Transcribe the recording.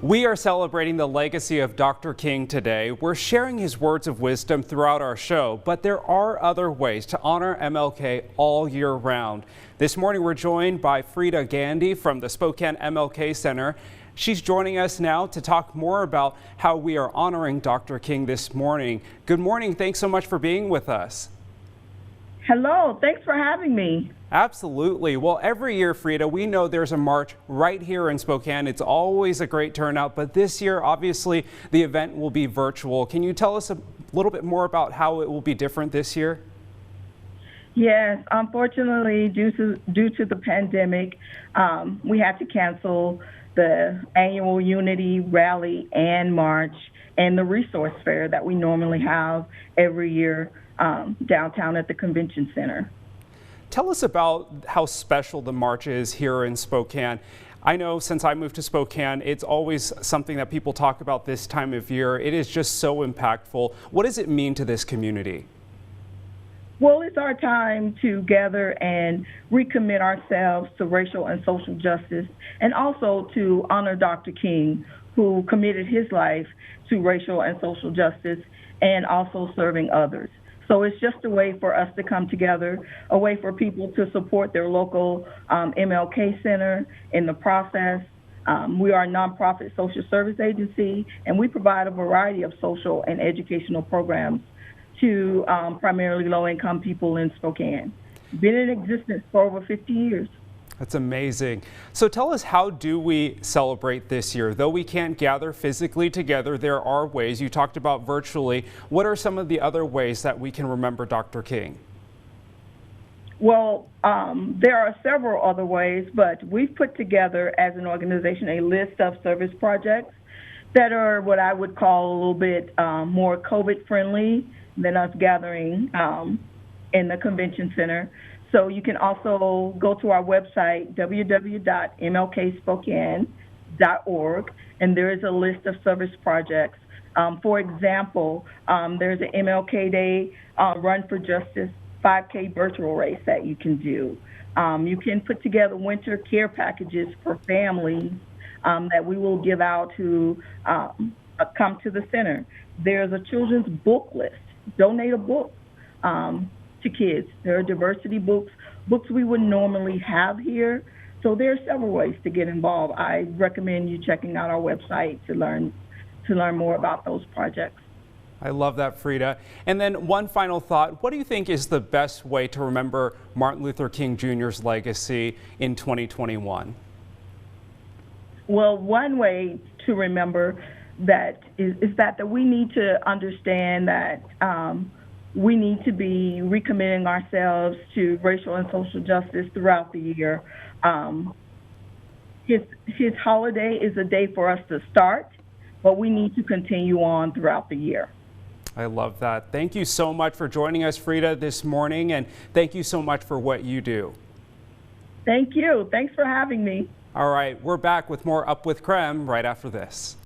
We are celebrating the legacy of Dr. King today. We're sharing his words of wisdom throughout our show, but there are other ways to honor MLK all year round. This morning we're joined by Freda Gandy from the Spokane MLK Center. She's joining us now to talk more about how we are honoring Dr. King this morning. Good morning. Thanks so much for being with us. Hello, thanks for having me. Absolutely. Well, every year, Freda, we know there's a march right here in Spokane. It's always a great turnout, but this year, obviously, the event will be virtual. Can you tell us a little bit more about how it will be different this year? Yes, unfortunately, due to the pandemic, we had to cancel the annual Unity Rally and March and the resource fair that we normally have every year downtown at the Convention Center. Tell us about how special the march is here in Spokane. I know since I moved to Spokane, it's always something that people talk about this time of year. It is just so impactful. What does it mean to this community? Well, it's our time to gather and recommit ourselves to racial and social justice, and also to honor Dr. King, who committed his life to racial and social justice and also serving others. So it's just a way for us to come together, a way for people to support their local MLK Center in the process. We are a nonprofit social service agency, and we provide a variety of social and educational programs to primarily low-income people in Spokane. Been in existence for over 50 years. That's amazing. So tell us, how do we celebrate this year? Though we can't gather physically together, there are ways. You talked about virtually. What are some of the other ways that we can remember Dr. King? Well, there are several other ways, but we've put together as an organization a list of service projects that are what I would call a little bit more COVID-friendly than us gathering in the Convention Center. So you can also go to our website, www.mlkspokane.org, and there is a list of service projects. For example, there's an MLK Day Run for Justice 5K virtual race that you can do. You can put together winter care packages for families that we will give out to come to the center. There's a children's book list. Donate a book to kids. There are diversity books we would normally have here. So there are several ways to get involved. I recommend you checking out our website to learn more about those projects. I love that, Freda. And then one final thought, what do you think is the best way to remember Martin Luther King Jr.'s legacy in 2021? Well, one way to remember that is that we need to understand that we need to be recommitting ourselves to racial and social justice throughout the year. His holiday is a day for us to start, but we need to continue on throughout the year. I love that. Thank you so much for joining us, Freda, this morning, and thank you so much for what you do. Thank you. Thanks for having me. All right, we're back with more Up with Krem right after this.